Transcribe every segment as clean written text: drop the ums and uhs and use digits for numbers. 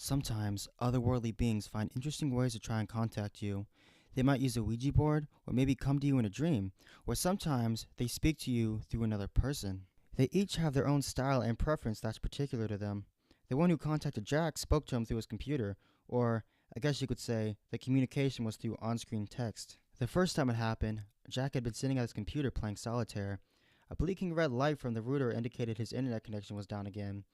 Sometimes, otherworldly beings find interesting ways to try and contact you. They might use a Ouija board, or maybe come to you in a dream, or sometimes they speak to you through another person. They each have their own style and preference that's particular to them. The one who contacted Jack spoke to him through his computer, or I guess you could say the communication was through on-screen text. The first time it happened, Jack had been sitting at his computer playing solitaire. A blinking red light from the router indicated his internet connection was down again.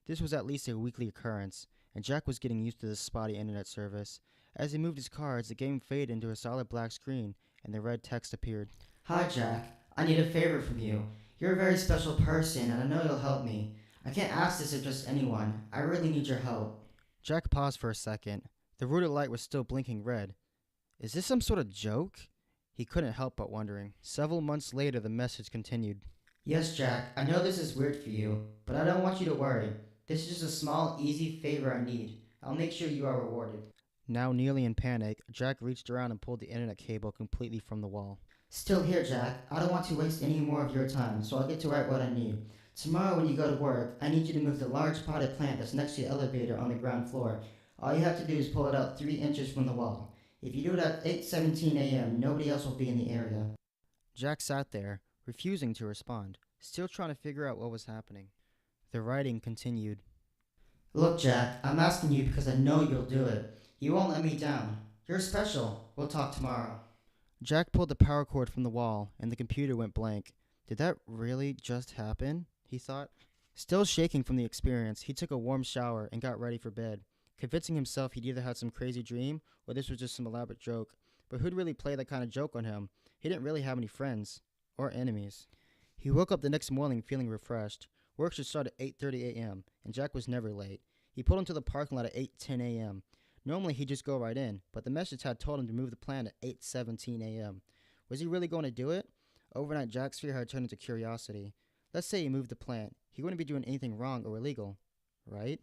This was at least a weekly occurrence, and Jack was getting used to this spotty internet service. As he moved his cards, the game faded into a solid black screen, and the red text appeared. Hi, Jack. I need a favor from you. You're a very special person, and I know you'll help me. I can't ask this of just anyone. I really need your help. Jack paused for a second. The router light was still blinking red. Is this some sort of joke? He couldn't help but wondering. Several months later, the message continued. Yes, Jack. I know this is weird for you, but I don't want you to worry. This is just a small, easy favor I need. I'll make sure you are rewarded. Now nearly in panic, Jack reached around and pulled the internet cable completely from the wall. Still here, Jack. I don't want to waste any more of your time, so I'll get to write what I need. Tomorrow when you go to work, I need you to move the large potted plant that's next to the elevator on the ground floor. All you have to do is pull it out 3 inches from the wall. If you do it at 8:17 a.m., nobody else will be in the area. Jack sat there, refusing to respond, still trying to figure out what was happening. The writing continued. Look, Jack, I'm asking you because I know you'll do it. You won't let me down. You're special. We'll talk tomorrow. Jack pulled the power cord from the wall, and the computer went blank. Did that really just happen? He thought. Still shaking from the experience, he took a warm shower and got ready for bed, convincing himself he'd either had some crazy dream or this was just some elaborate joke. But who'd really play that kind of joke on him? He didn't really have any friends or enemies. He woke up the next morning feeling refreshed. Work should start at 8:30 a.m., and Jack was never late. He pulled into the parking lot at 8:10 a.m. Normally he'd just go right in, but the message had told him to move the plan at 8:17 a.m. Was he really going to do it? Overnight, Jack's fear had turned into curiosity. Let's say he moved the plant. He wouldn't be doing anything wrong or illegal, right?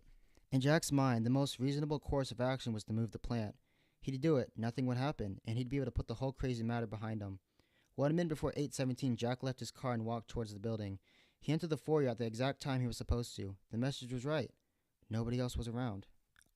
In Jack's mind, the most reasonable course of action was to move the plant. He'd do it, nothing would happen, and he'd be able to put the whole crazy matter behind him. 1 minute before 8:17, Jack left his car and walked towards the building. He entered the foyer at the exact time he was supposed to. The message was right. Nobody else was around.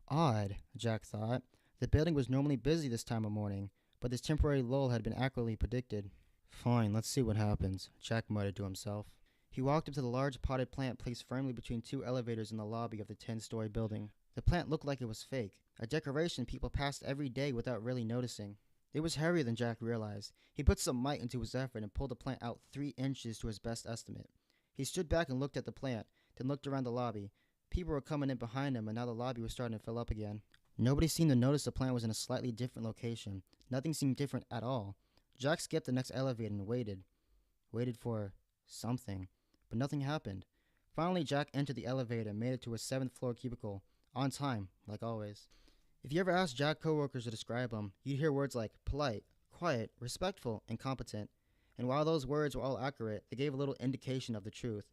Odd, Jack thought. The building was normally busy this time of morning, but this temporary lull had been accurately predicted. Fine, let's see what happens, Jack muttered to himself. He walked up to the large potted plant placed firmly between 2 elevators in the lobby of the 10-story building. The plant looked like it was fake, a decoration people passed every day without really noticing. It was heavier than Jack realized. He put some might into his effort and pulled the plant out 3 inches to his best estimate. He stood back and looked at the plant, then looked around the lobby. People were coming in behind him, and now the lobby was starting to fill up again. Nobody seemed to notice the plant was in a slightly different location. Nothing seemed different at all. Jack skipped the next elevator and waited. Waited for something. But nothing happened. Finally, Jack entered the elevator and made it to his 7th floor cubicle. On time, like always. If you ever asked Jack coworkers to describe him, you'd hear words like polite, quiet, respectful, and competent. And while those words were all accurate, they gave a little indication of the truth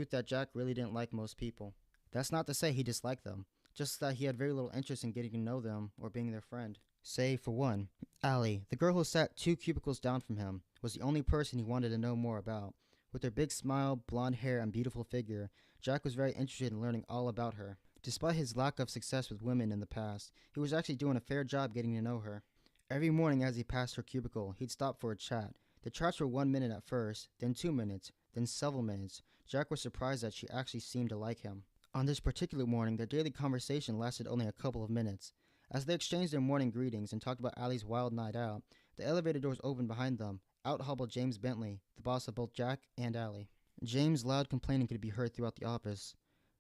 that Jack really didn't like most people. That's not to say he disliked them, just that he had very little interest in getting to know them or being their friend. Say, for one, Allie, the girl who sat 2 cubicles down from him, was the only person he wanted to know more about. With her big smile, blonde hair, and beautiful figure, Jack was very interested in learning all about her. Despite his lack of success with women in the past, he was actually doing a fair job getting to know her. Every morning as he passed her cubicle, he'd stop for a chat. The chats were 1 minute at first, then 2 minutes, then several minutes. Jack was surprised that she actually seemed to like him. On this particular morning, their daily conversation lasted only a couple of minutes. As they exchanged their morning greetings and talked about Allie's wild night out, the elevator doors opened behind them. Out hobbled James Bentley, the boss of both Jack and Allie. James' loud complaining could be heard throughout the office.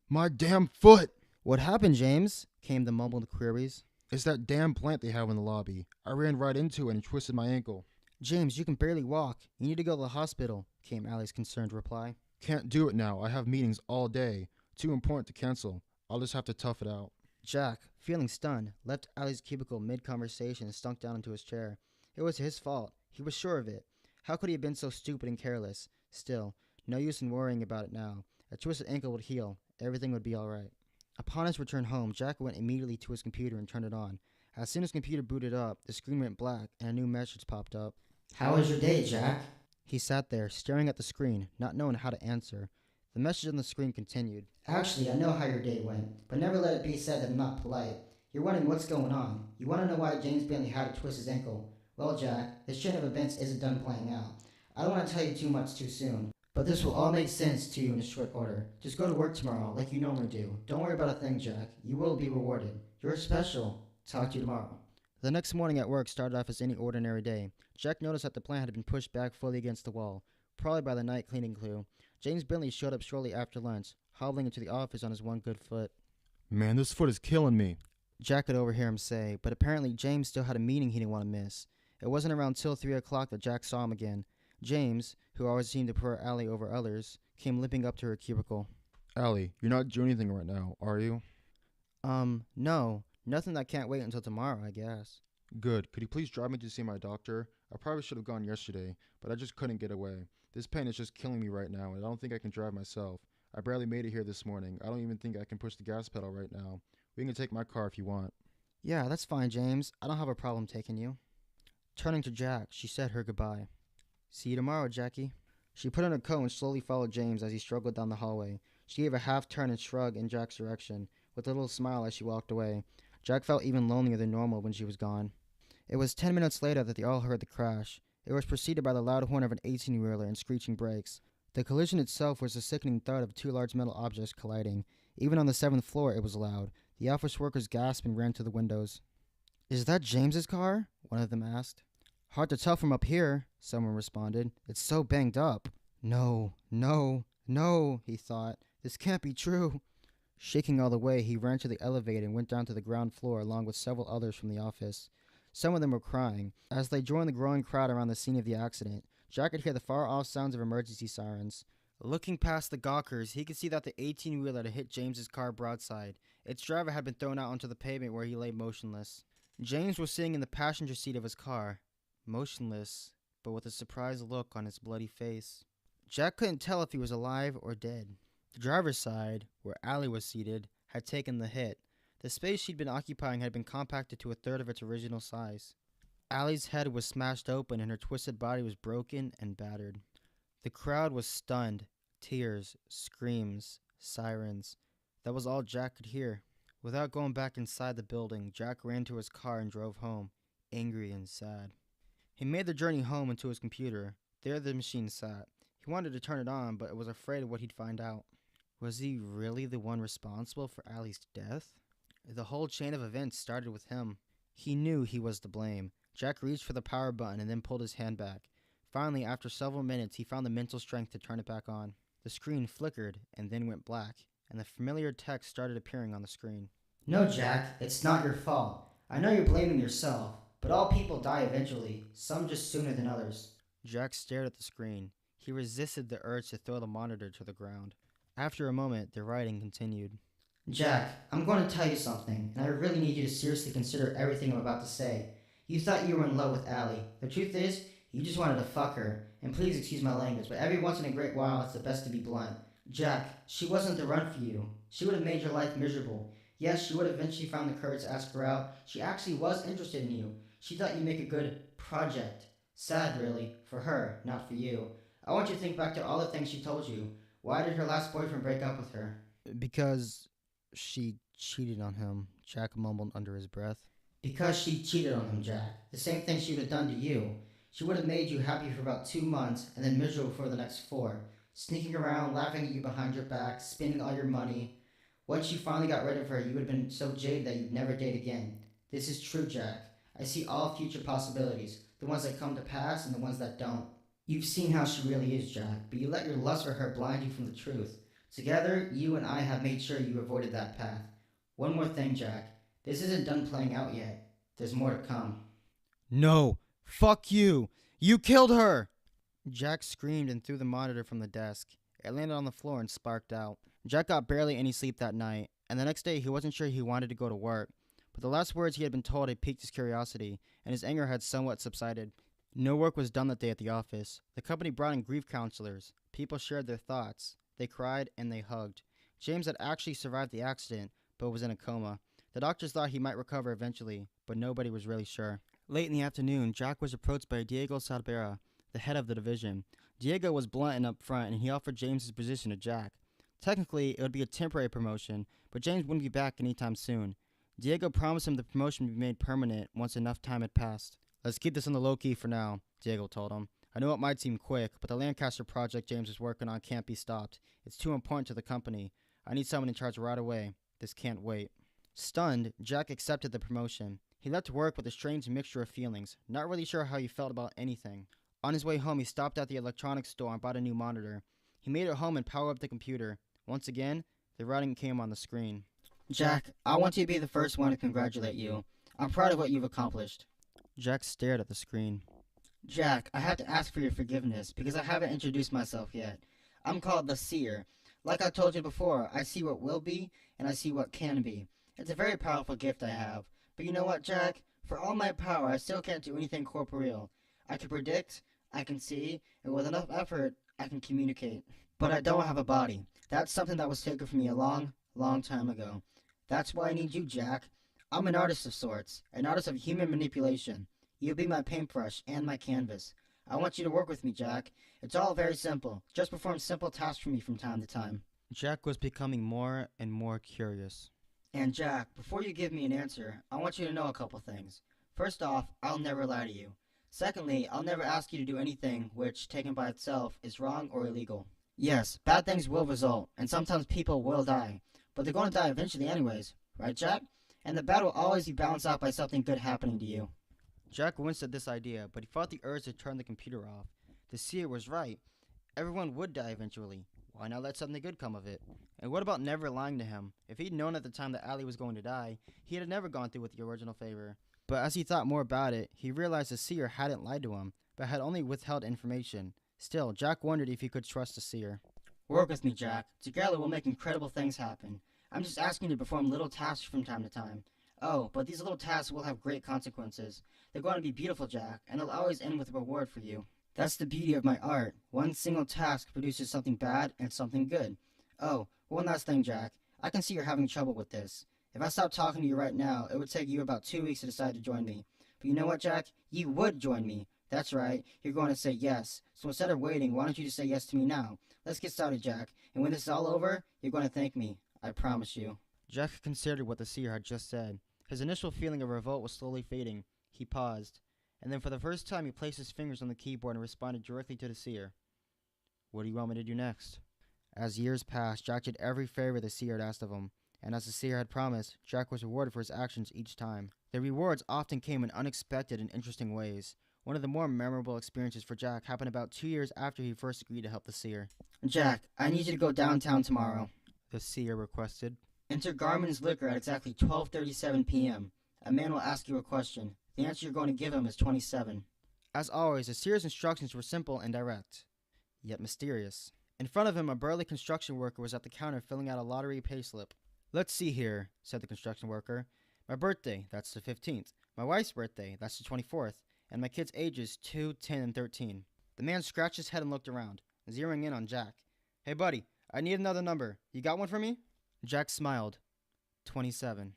My damn foot! What happened, James? Came the mumbled queries. It's that damn plant they have in the lobby. I ran right into it and twisted my ankle. James, you can barely walk. You need to go to the hospital, came Allie's concerned reply. Can't do it now. I have meetings all day. Too important to cancel. I'll just have to tough it out. Jack, feeling stunned, left Allie's cubicle mid-conversation and stunk down into his chair. It was his fault. He was sure of it. How could he have been so stupid and careless? Still, no use in worrying about it now. A twisted ankle would heal. Everything would be all right. Upon his return home, Jack went immediately to his computer and turned it on. As soon as his computer booted up, the screen went black and a new message popped up. How was your day, Jack? He sat there, staring at the screen, not knowing how to answer. The message on the screen continued. Actually, I know how your day went, but never let it be said that I'm not polite. You're wondering what's going on. You want to know why James Bentley had to twist his ankle. Well, Jack, this chain of events isn't done playing out. I don't want to tell you too much too soon, but this will all make sense to you in a short order. Just go to work tomorrow like you normally do. Don't worry about a thing, Jack. You will be rewarded. You're special. Talk to you tomorrow. The next morning at work started off as any ordinary day. Jack noticed that the plant had been pushed back fully against the wall, probably by the night cleaning crew. James Bentley showed up shortly after lunch, hobbling into the office on his one good foot. Man, this foot is killing me. Jack could overhear him say, but apparently James still had a meeting he didn't want to miss. It wasn't around till 3 o'clock that Jack saw him again. James, who always seemed to prefer Allie over others, came limping up to her cubicle. Allie, you're not doing anything right now, are you? No. Nothing that can't wait until tomorrow, I guess. Good. Could you please drive me to see my doctor? I probably should have gone yesterday, but I just couldn't get away. This pain is just killing me right now, and I don't think I can drive myself. I barely made it here this morning. I don't even think I can push the gas pedal right now. We can take my car if you want. Yeah, that's fine, James. I don't have a problem taking you. Turning to Jack, she said her goodbye. See you tomorrow, Jackie. She put on her coat and slowly followed James as he struggled down the hallway. She gave a half-turn and shrug in Jack's direction, with a little smile as she walked away. Jack felt even lonelier than normal when she was gone. It was 10 minutes later that they all heard the crash. It was preceded by the loud horn of an 18-wheeler and screeching brakes. The collision itself was the sickening thud of two large metal objects colliding. Even on the 7th floor, it was loud. The office workers gasped and ran to the windows. Is that James's car? One of them asked. Hard to tell from up here, someone responded. It's so banged up. No, he thought. This can't be true. Shaking all the way, he ran to the elevator and went down to the ground floor along with several others from the office. Some of them were crying. As they joined the growing crowd around the scene of the accident, Jack could hear the far-off sounds of emergency sirens. Looking past the gawkers, he could see that the 18-wheeler had hit James's car broadside. Its driver had been thrown out onto the pavement where he lay motionless. James was sitting in the passenger seat of his car, motionless, but with a surprised look on his bloody face. Jack couldn't tell if he was alive or dead. The driver's side, where Allie was seated, had taken the hit. The space she'd been occupying had been compacted to a third of its original size. Allie's head was smashed open and her twisted body was broken and battered. The crowd was stunned. Tears, screams, sirens. That was all Jack could hear. Without going back inside the building, Jack ran to his car and drove home, angry and sad. He made the journey home and to his computer. There the machine sat. He wanted to turn it on, but was afraid of what he'd find out. Was he really the one responsible for Allie's death? The whole chain of events started with him. He knew he was to blame. Jack reached for the power button and then pulled his hand back. Finally, after several minutes, he found the mental strength to turn it back on. The screen flickered and then went black, and the familiar text started appearing on the screen. No, Jack, it's not your fault. I know you're blaming yourself, but all people die eventually, some just sooner than others. Jack stared at the screen. He resisted the urge to throw the monitor to the ground. After a moment, the writing continued. Jack, I'm going to tell you something, and I really need you to seriously consider everything I'm about to say. You thought you were in love with Allie. The truth is, you just wanted to fuck her. And please excuse my language, but every once in a great while, it's the best to be blunt. Jack, she wasn't the run for you. She would have made your life miserable. Yes, she would have eventually found the courage to ask her out. She actually was interested in you. She thought you'd make a good project. Sad, really, for her, not for you. I want you to think back to all the things she told you. Why did her last boyfriend break up with her? Because she cheated on him, Jack mumbled under his breath. Because she cheated on him, Jack. The same thing she would have done to you. She would have made you happy for about 2 months and then miserable for the next 4. Sneaking around, laughing at you behind your back, spending all your money. Once you finally got rid of her, you would have been so jaded that you'd never date again. This is true, Jack. I see all future possibilities. The ones that come to pass and the ones that don't. You've seen how she really is, Jack, but you let your lust for her blind you from the truth. Together, you and I have made sure you avoided that path. One more thing, Jack. This isn't done playing out yet. There's more to come. No! Fuck you! You killed her! Jack screamed and threw the monitor from the desk. It landed on the floor and sparked out. Jack got barely any sleep that night, and the next day he wasn't sure he wanted to go to work. But the last words he had been told had piqued his curiosity, and his anger had somewhat subsided. No work was done that day at the office. The company brought in grief counselors. People shared their thoughts. They cried and they hugged. James had actually survived the accident, but was in a coma. The doctors thought he might recover eventually, but nobody was really sure. Late in the afternoon, Jack was approached by Diego Salbera, the head of the division. Diego was blunt and upfront, and he offered James his position to Jack. Technically, it would be a temporary promotion, but James wouldn't be back anytime soon. Diego promised him the promotion would be made permanent once enough time had passed. Let's keep this on the low-key for now, Diego told him. I know it might seem quick, but the Lancaster project James is working on can't be stopped. It's too important to the company. I need someone in charge right away. This can't wait. Stunned, Jack accepted the promotion. He left work with a strange mixture of feelings, not really sure how he felt about anything. On his way home, he stopped at the electronics store and bought a new monitor. He made it home and powered up the computer. Once again, the writing came on the screen. Jack, I want to be the first one to congratulate you. I'm proud of what you've accomplished. Jack stared at the screen. Jack, I have to ask for your forgiveness because I haven't introduced myself yet. I'm called the Seer. Like I told you before, I see what will be and I see what can be. It's a very powerful gift I have. But you know what, Jack? For all my power, I still can't do anything corporeal. I can predict, I can see, and with enough effort, I can communicate. But I don't have a body. That's something that was taken from me a long, long time ago. That's why I need you, Jack. I'm an artist of sorts, an artist of human manipulation. You'll be my paintbrush and my canvas. I want you to work with me, Jack. It's all very simple. Just perform simple tasks for me from time to time. Jack was becoming more and more curious. And Jack, before you give me an answer, I want you to know a couple things. First off, I'll never lie to you. Secondly, I'll never ask you to do anything which, taken by itself, is wrong or illegal. Yes, bad things will result, and sometimes people will die. But they're going to die eventually anyways, right, Jack? And the bad will always be balanced out by something good happening to you. Jack winced at this idea, but he fought the urge to turn the computer off. The seer was right. Everyone would die eventually. Why not let something good come of it? And what about never lying to him? If he'd known at the time that Allie was going to die, he'd have never gone through with the original favor. But as he thought more about it, he realized the seer hadn't lied to him, but had only withheld information. Still, Jack wondered if he could trust the seer. Work with me, Jack. Together we'll make incredible things happen. I'm just asking you to perform little tasks from time to time. Oh, but these little tasks will have great consequences. They're going to be beautiful, Jack, and they'll always end with a reward for you. That's the beauty of my art. One single task produces something bad and something good. Oh, one last thing, Jack. I can see you're having trouble with this. If I stopped talking to you right now, it would take you about 2 weeks to decide to join me. But you know what, Jack? You would join me. That's right. You're going to say yes. So instead of waiting, why don't you just say yes to me now? Let's get started, Jack. And when this is all over, you're going to thank me. I promise you. Jack considered what the seer had just said. His initial feeling of revolt was slowly fading. He paused, and then for the first time he placed his fingers on the keyboard and responded directly to the seer. What do you want me to do next? As years passed, Jack did every favor the seer had asked of him, and as the seer had promised, Jack was rewarded for his actions each time. The rewards often came in unexpected and interesting ways. One of the more memorable experiences for Jack happened about 2 years after he first agreed to help the seer. Jack, I need you to go downtown tomorrow. The seer requested. Enter Garmin's Liquor at exactly 12:37 p.m. A man will ask you a question. The answer you're going to give him is 27. As always, the seer's instructions were simple and direct, yet mysterious. In front of him, a burly construction worker was at the counter filling out a lottery payslip. Let's see here, said the construction worker. My birthday, that's the 15th. My wife's birthday, that's the 24th. And my kids' ages 2, 10, and 13. The man scratched his head and looked around, zeroing in on Jack. Hey, buddy, I need another number. You got one for me? Jack smiled. 27.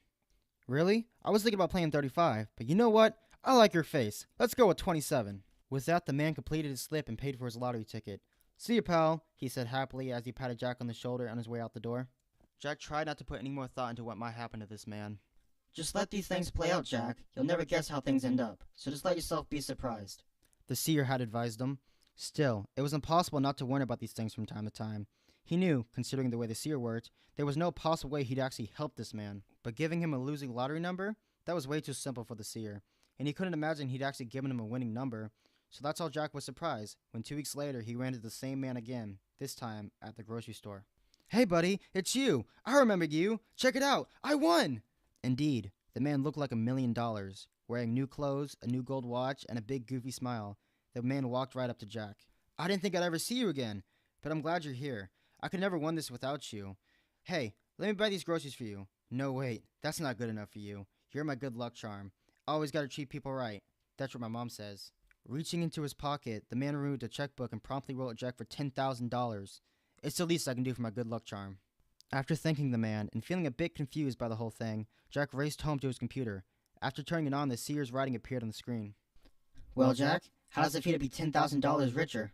Really? I was thinking about playing 35, but you know what? I like your face. Let's go with 27. With that, the man completed his slip and paid for his lottery ticket. See you, pal, he said happily as he patted Jack on the shoulder on his way out the door. Jack tried not to put any more thought into what might happen to this man. Just let these things play out, Jack. You'll never guess how things end up, so just let yourself be surprised. The seer had advised him. Still, it was impossible not to wonder about these things from time to time. He knew, considering the way the seer worked, there was no possible way he'd actually help this man. But giving him a losing lottery number? That was way too simple for the seer. And he couldn't imagine he'd actually given him a winning number. So that's how Jack was surprised, when 2 weeks later he ran into the same man again, this time at the grocery store. Hey buddy, it's you! I remembered you! Check it out! I won! Indeed, the man looked like $1 million, wearing new clothes, a new gold watch, and a big goofy smile. The man walked right up to Jack. I didn't think I'd ever see you again, but I'm glad you're here. I could never win this without you. Hey, let me buy these groceries for you. No, wait, that's not good enough for you. You're my good luck charm. Always gotta treat people right. That's what my mom says. Reaching into his pocket, the man removed a checkbook and promptly wrote a check for $10,000. It's the least I can do for my good luck charm. After thanking the man and feeling a bit confused by the whole thing, Jack raced home to his computer. After turning it on, the seer's writing appeared on the screen. Well, Jack, how does it feel to be $10,000 richer?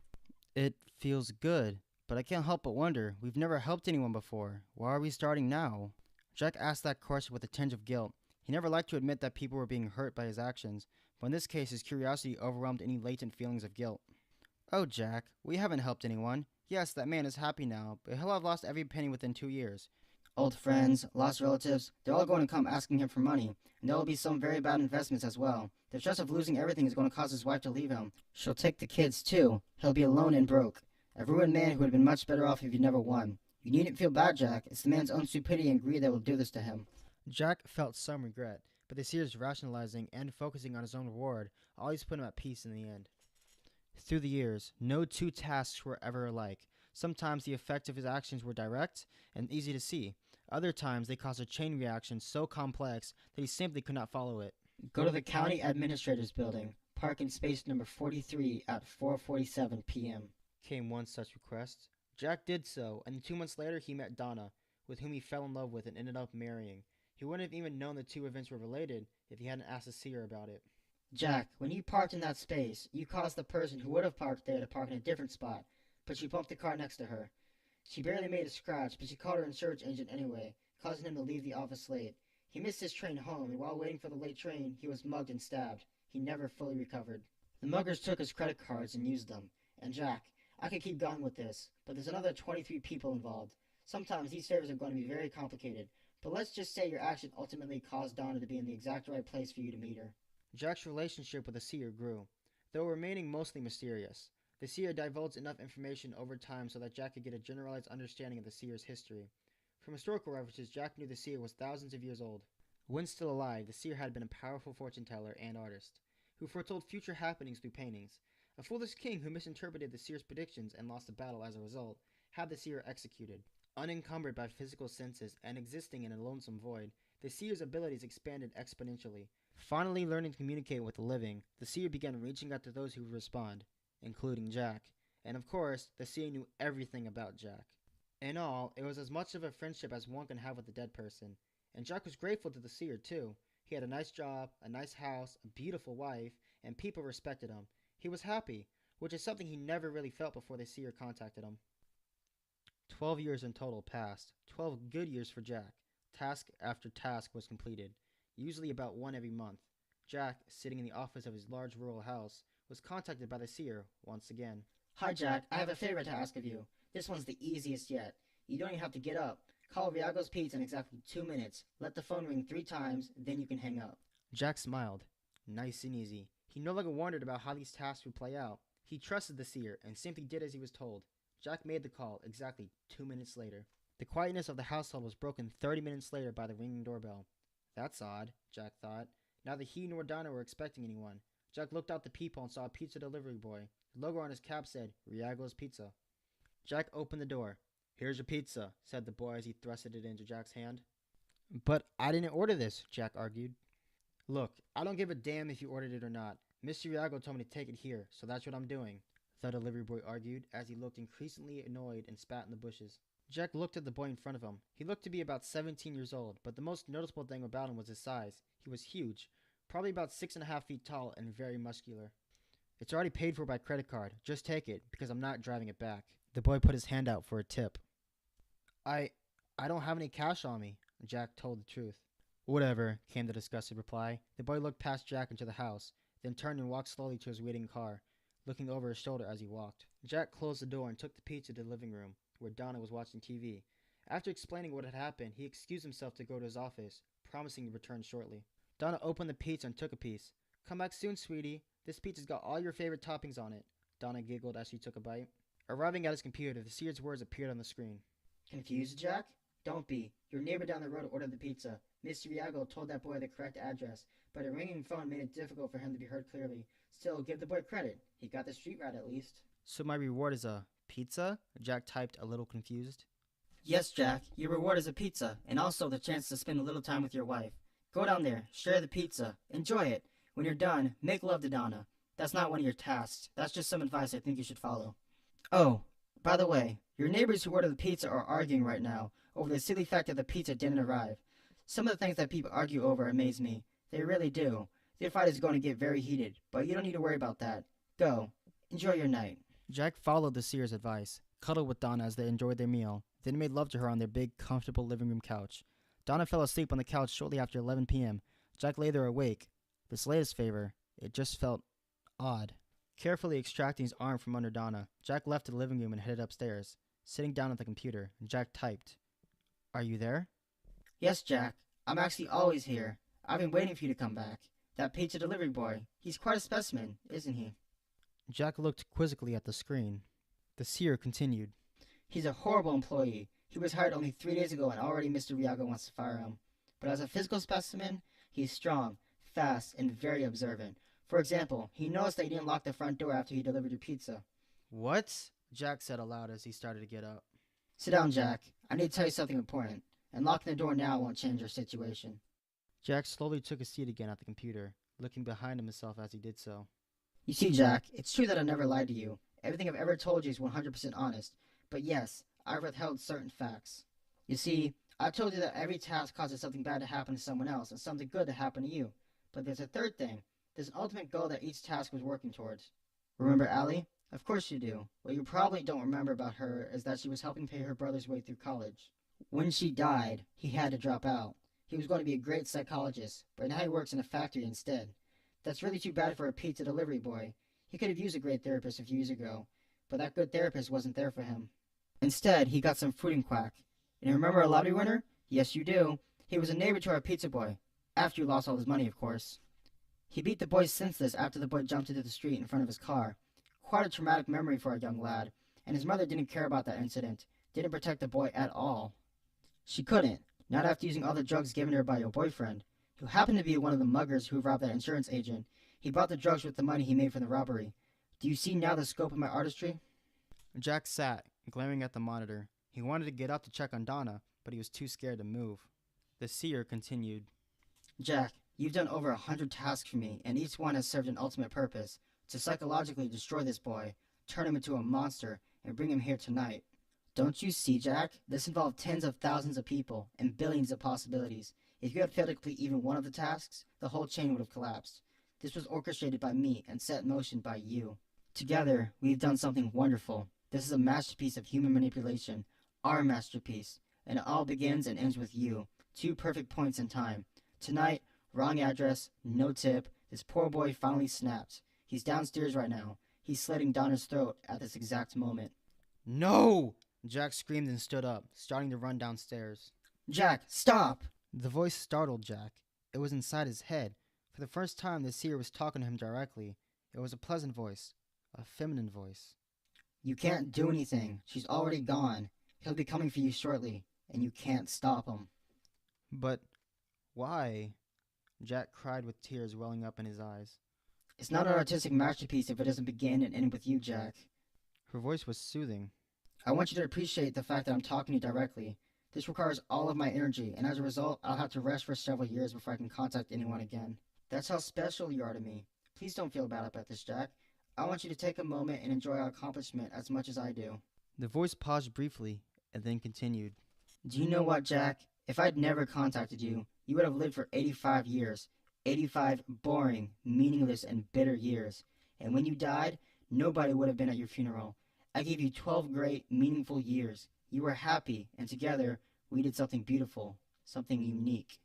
It feels good, But I can't help but wonder, we've never helped anyone before. Why are we starting now? Jack asked that question with a tinge of guilt. He never liked to admit that people were being hurt by his actions, but in this case his curiosity overwhelmed any latent feelings of guilt. Oh, Jack, we haven't helped anyone. Yes, that man is happy now, but he'll have lost every penny within 2 years. Old friends, lost relatives, they're all going to come asking him for money, and there will be some very bad investments as well. The stress of losing everything is going to cause his wife to leave him. She'll take the kids too. He'll be alone and broke. A ruined man who would have been much better off if he'd never won. You needn't feel bad, Jack. It's the man's own stupidity and greed that will do this to him. Jack felt some regret, but the Seer's rationalizing and focusing on his own reward always put him at peace in the end. Through the years, no two tasks were ever alike. Sometimes the effect of his actions were direct and easy to see. Other times they caused a chain reaction so complex that he simply could not follow it. Go to the county administrator's building. Park in space number 43 at 4:47 p.m. Came one such request. Jack did so, and 2 months later he met Donna, with whom he fell in love with and ended up marrying. He wouldn't have even known the two events were related if he hadn't asked the Seer about it. Jack, when you parked in that space, you caused the person who would have parked there to park in a different spot, but you bumped the car next to her. She barely made a scratch, but she called her insurance agent anyway, causing him to leave the office late. He missed his train home, and while waiting for the late train, he was mugged and stabbed. He never fully recovered. The muggers took his credit cards and used them. And Jack, I could keep going with this, but there's another 23 people involved. Sometimes these favors are going to be very complicated, but let's just say your action ultimately caused Donna to be in the exact right place for you to meet her. Jack's relationship with the Seer grew, though remaining mostly mysterious. The Seer divulged enough information over time so that Jack could get a generalized understanding of the Seer's history. From historical references, Jack knew the Seer was thousands of years old. When still alive, the Seer had been a powerful fortune teller and artist, who foretold future happenings through paintings. A foolish king who misinterpreted the Seer's predictions and lost a battle as a result, had the Seer executed. Unencumbered by physical senses and existing in a lonesome void, the Seer's abilities expanded exponentially. Finally learning to communicate with the living, the Seer began reaching out to those who would respond, including Jack. And of course, the Seer knew everything about Jack. In all, it was as much of a friendship as one can have with a dead person. And Jack was grateful to the Seer, too. He had a nice job, a nice house, a beautiful wife, and people respected him. He was happy, which is something he never really felt before the Seer contacted him. 12 years in total passed. 12 good years for Jack. Task after task was completed, usually about one every month. Jack, sitting in the office of his large rural house, was contacted by the Seer once again. Hi, Jack. I have a favor to ask of you. This one's the easiest yet. You don't even have to get up. Call Riago's Pizza in exactly 2 minutes. Let the phone ring 3 times, then you can hang up. Jack smiled. Nice and easy. He no longer wondered about how these tasks would play out. He trusted the Seer and simply did as he was told. Jack made the call exactly 2 minutes later. The quietness of the household was broken 30 minutes later by the ringing doorbell. That's odd, Jack thought. Neither he nor Donna were expecting anyone. Jack looked out the peephole and saw a pizza delivery boy. The logo on his cap said, Riago's Pizza. Jack opened the door. Here's your pizza, said the boy as he thrusted it into Jack's hand. But I didn't order this, Jack argued. Look, I don't give a damn if you ordered it or not. Mr. Riago told me to take it here, so that's what I'm doing, the delivery boy argued as he looked increasingly annoyed and spat in the bushes. Jack looked at the boy in front of him. He looked to be about 17 years old, but the most noticeable thing about him was his size. He was huge, probably about 6.5 feet tall and very muscular. It's already paid for by credit card. Just take it, because I'm not driving it back. The boy put his hand out for a tip. I don't have any cash on me, Jack told the truth. Whatever, came the disgusted reply. The boy looked past Jack into the house, then turned and walked slowly to his waiting car, looking over his shoulder as he walked. Jack closed the door and took the pizza to the living room, where Donna was watching TV. After explaining what had happened, he excused himself to go to his office, promising to return shortly. Donna opened the pizza and took a piece. Come back soon, sweetie. This pizza's got all your favorite toppings on it, Donna giggled as she took a bite. Arriving at his computer, the Seer's words appeared on the screen. Confused, Jack? Don't be. Your neighbor down the road ordered the pizza. Mr. Riago told that boy the correct address, but a ringing phone made it difficult for him to be heard clearly. Still, give the boy credit. He got the street right at least. So my reward is a pizza? Jack typed, a little confused. Yes, Jack. Your reward is a pizza, and also the chance to spend a little time with your wife. Go down there, share the pizza, enjoy it. When you're done, make love to Donna. That's not one of your tasks. That's just some advice I think you should follow. Oh, by the way, your neighbors who ordered the pizza are arguing right now over the silly fact that the pizza didn't arrive. Some of the things that people argue over amaze me. They really do. Their fight is going to get very heated, but you don't need to worry about that. Go. Enjoy your night. Jack followed the Seer's advice. cuddled with Donna as they enjoyed their meal, then made love to her on their big, comfortable living room couch. Donna fell asleep on the couch shortly after 11 p.m. Jack lay there awake. This latest favor, it just felt odd. Carefully extracting his arm from under Donna, Jack left the living room and headed upstairs. Sitting down at the computer, Jack typed, "Are you there?" Yes, Jack. I'm actually always here. I've been waiting for you to come back. That pizza delivery boy, he's quite a specimen, isn't he? Jack looked quizzically at the screen. The seer continued, He's a horrible employee. He was hired only 3 days ago and already Mr. Riago wants to fire him. But as a physical specimen, he's strong, fast, and very observant. For example, he noticed that you didn't lock the front door after he delivered your pizza. "What?" Jack said aloud as he started to get up. Sit down, Jack. I need to tell you something important. And locking the door now won't change your situation. Jack slowly took a seat again at the computer, looking behind himself as he did so. You see, Jack, it's true that I've never lied to you. Everything I've ever told you is 100% honest. But yes, I've withheld certain facts. You see, I told you that every task causes something bad to happen to someone else and something good to happen to you. But there's a third thing. There's an ultimate goal that each task was working towards. Remember Allie? Of course you do. What you probably don't remember about her is that she was helping pay her brother's way through college. When she died, he had to drop out. He was going to be a great psychologist, but now he works in a factory instead. That's really too bad for a pizza delivery boy. He could have used a great therapist a few years ago, but that good therapist wasn't there for him. Instead, he got some fruit and quack. And you remember a lottery winner? Yes, you do. He was a neighbor to our pizza boy. After he lost all his money, of course. He beat the boy senseless after the boy jumped into the street in front of his car. Quite a traumatic memory for a young lad, and his mother didn't care about that incident, didn't protect the boy at all. She couldn't, not after using all the drugs given her by your boyfriend, who happened to be one of the muggers who robbed that insurance agent. He bought the drugs with the money he made from the robbery. Do you see now the scope of my artistry? Jack sat, glaring at the monitor. He wanted to get up to check on Donna, but he was too scared to move. The seer continued, Jack, you've done over 100 tasks for me, and each one has served an ultimate purpose, to psychologically destroy this boy, turn him into a monster, and bring him here tonight. Don't you see, Jack? This involved tens of thousands of people, and billions of possibilities. If you had failed to complete even one of the tasks, the whole chain would have collapsed. This was orchestrated by me and set in motion by you. Together, we've done something wonderful. This is a masterpiece of human manipulation, our masterpiece, and it all begins and ends with you. 2 perfect points in time. Tonight, wrong address, no tip, this poor boy finally snapped. He's downstairs right now. He's slitting Donna's throat at this exact moment. "No!" Jack screamed and stood up, starting to run downstairs. Jack, stop! The voice startled Jack. It was inside his head. For the first time, the seer was talking to him directly. It was a pleasant voice, a feminine voice. You can't do anything. She's already gone. He'll be coming for you shortly, and you can't stop him. "But why?" Jack cried with tears welling up in his eyes. It's not an artistic masterpiece if it doesn't begin and end with you, Jack. Her voice was soothing. I want you to appreciate the fact that I'm talking to you directly. This requires all of my energy, and as a result, I'll have to rest for several years before I can contact anyone again. That's how special you are to me. Please don't feel bad about this, Jack. I want you to take a moment and enjoy our accomplishment as much as I do. The voice paused briefly and then continued. Do you know what, Jack? If I'd never contacted you, you would have lived for 85 years. 85 boring, meaningless, and bitter years. And when you died, nobody would have been at your funeral. I gave you 12 great, meaningful years. You were happy, and together, we did something beautiful, something unique.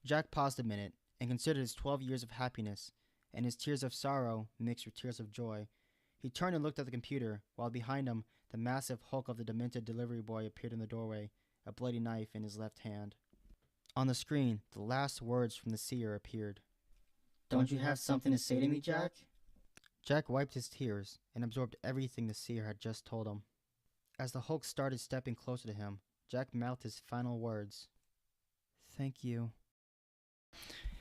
Jack paused a minute and considered his 12 years of happiness, and his tears of sorrow mixed with tears of joy. He turned and looked at the computer, while behind him, the massive hulk of the demented delivery boy appeared in the doorway, a bloody knife in his left hand. On the screen, the last words from the seer appeared. Don't you have something to say to me, Jack? Jack wiped his tears and absorbed everything the seer had just told him. As the Hulk started stepping closer to him, Jack mouthed his final words. "Thank you."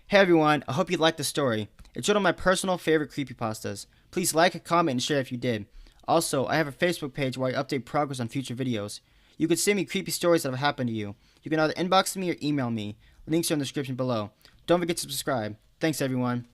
Hey everyone, I hope you liked the story. It's one of my personal favorite creepypastas. Please like, comment, and share if you did. Also, I have a Facebook page where I update progress on future videos. You could send me creepy stories that have happened to you. You can either inbox me or email me. Links are in the description below. Don't forget to subscribe. Thanks everyone.